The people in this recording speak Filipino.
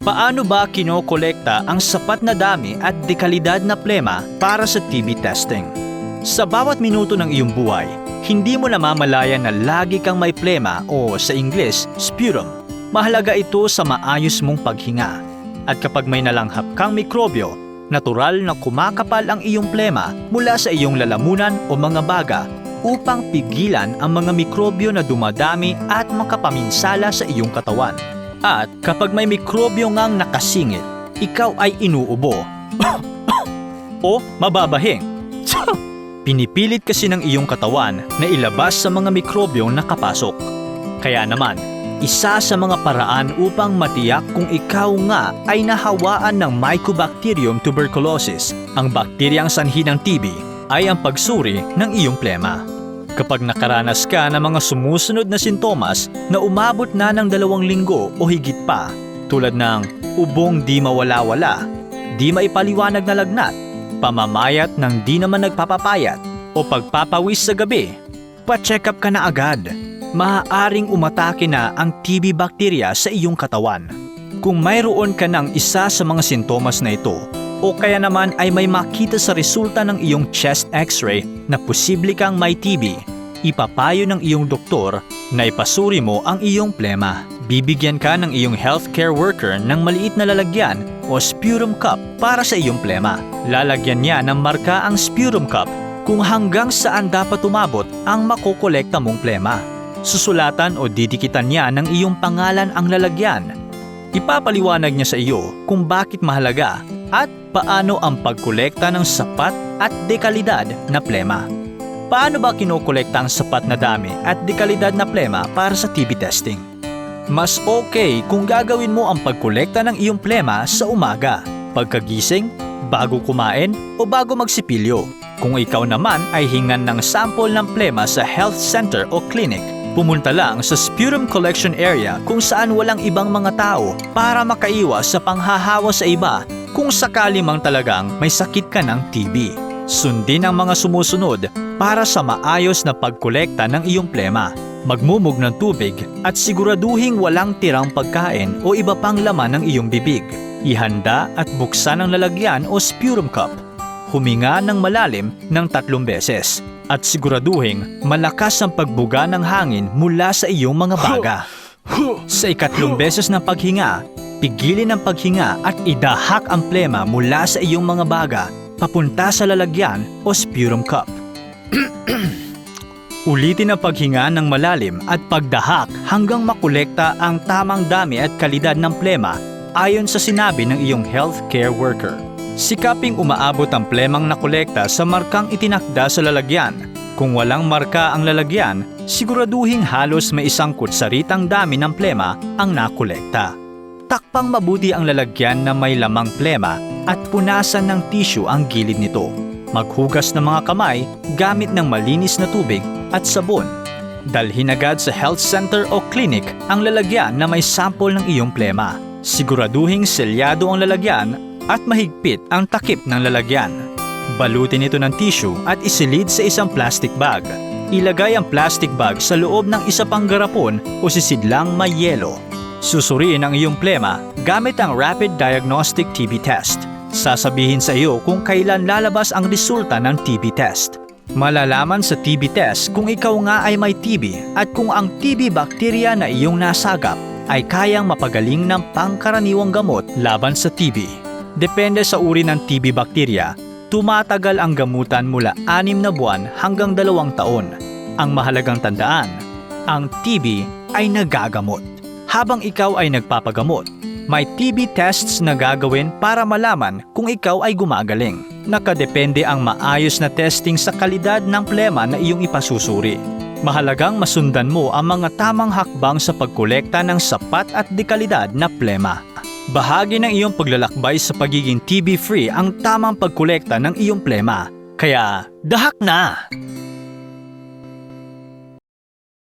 Paano ba kinokolekta ang sapat na dami at dekalidad na plema para sa TB testing? Sa bawat minuto ng iyong buhay, hindi mo namamalayan na lagi kang may plema o sa Ingles, sputum. Mahalaga ito sa maayos mong paghinga. At kapag may nalanghap kang mikrobyo, natural na kumakapal ang iyong plema mula sa iyong lalamunan o mga baga upang pigilan ang mga mikrobyo na dumadami at makapaminsala sa iyong katawan. At kapag may mikrobyo ngang nakasingit, ikaw ay inuubo o mababahing. Pinipilit kasi ng iyong katawan na ilabas sa mga mikrobyong nakapasok. Kaya naman, isa sa mga paraan upang matiyak kung ikaw nga ay nahawaan ng Mycobacterium tuberculosis, ang bakteryang sanhi ng TB, ay ang pagsuri ng iyong plema. Kapag nakaranas ka ng mga sumusunod na sintomas na umabot na ng 2 linggo o higit pa, tulad ng ubong di mawala-wala, di maipaliwanag na lagnat, pamamayat ng di naman nagpapapayat, o pagpapawis sa gabi, pa-check up ka na agad. Maaaring umatake na ang TB bakterya sa iyong katawan. Kung mayroon ka ng isa sa mga sintomas na ito, o kaya naman ay may makita sa resulta ng iyong chest x-ray na posible kang may TB, ipapayo ng iyong doktor na ipasuri mo ang iyong plema. Bibigyan ka ng iyong healthcare worker ng maliit na lalagyan o sputum cup para sa iyong plema. Lalagyan niya ng marka ang sputum cup kung hanggang saan dapat umabot ang makokolekta mong plema. Susulatan o didikitan niya ng iyong pangalan ang lalagyan. Ipapaliwanag niya sa iyo kung bakit mahalaga at paano ang pagkolekta ng sapat at dekalidad na plema. Paano ba kinokolekta ang sapat na dami at dekalidad na plema para sa TB testing? Mas okay kung gagawin mo ang pagkolekta ng iyong plema sa umaga, pagkagising, bago kumain o bago magsipilyo. Kung ikaw naman ay hingan ng sample ng plema sa health center o clinic, pumunta lang sa sputum collection area kung saan walang ibang mga tao para makaiwas sa panghahawa sa iba kung sakali mang talagang may sakit ka ng TB. Sundin ang mga sumusunod para sa maayos na pagkolekta ng iyong plema. Magmumog ng tubig at siguraduhing walang tirang pagkain o iba pang laman ng iyong bibig. Ihanda at buksan ang lalagyan o sputum cup. Huminga ng malalim ng 3 beses. At siguraduhin malakas ang pagbuga ng hangin mula sa iyong mga baga. Sa 3 beses na paghinga, pigilin ang paghinga at idahak ang plema mula sa iyong mga baga papunta sa lalagyan o sputum cup. Ulitin ang paghinga ng malalim at pagdahak hanggang makolekta ang tamang dami at kalidad ng plema ayon sa sinabi ng iyong healthcare worker. Sikaping umaabot ang plemang nakolekta sa markang itinakda sa lalagyan. Kung walang marka ang lalagyan, siguraduhing halos may 1 kutsaritang dami ng plema ang nakolekta. Takpang mabuti ang lalagyan na may lamang plema at punasan ng tissue ang gilid nito. Maghugas ng mga kamay gamit ng malinis na tubig at sabon. Dalhin agad sa health center o clinic ang lalagyan na may sample ng iyong plema. Siguraduhing selyado ang lalagyan at mahigpit ang takip ng lalagyan. Balutin ito ng tissue at isilid sa isang plastic bag. Ilagay ang plastic bag sa loob ng isa pang garapon o sisidlang may yelo. Susuriin ang iyong plema gamit ang Rapid Diagnostic TB Test. Sasabihin sa iyo kung kailan lalabas ang resulta ng TB test. Malalaman sa TB test kung ikaw nga ay may TB at kung ang TB bakterya na iyong nasagap ay kayang mapagaling ng pangkaraniwang gamot laban sa TB. Depende sa uri ng TB bakterya, tumatagal ang gamutan mula 6 na buwan hanggang 2 taon. Ang mahalagang tandaan, ang TB ay nagagamot. Habang ikaw ay nagpapagamot, may TB tests na gagawin para malaman kung ikaw ay gumagaling. Nakadepende ang maayos na testing sa kalidad ng plema na iyong ipasusuri. Mahalagang masundan mo ang mga tamang hakbang sa pagkolekta ng sapat at dekalidad na plema. Bahagi ng iyong paglalakbay sa pagiging TB-free ang tamang pagkolekta ng iyong plema. Kaya, dahak na!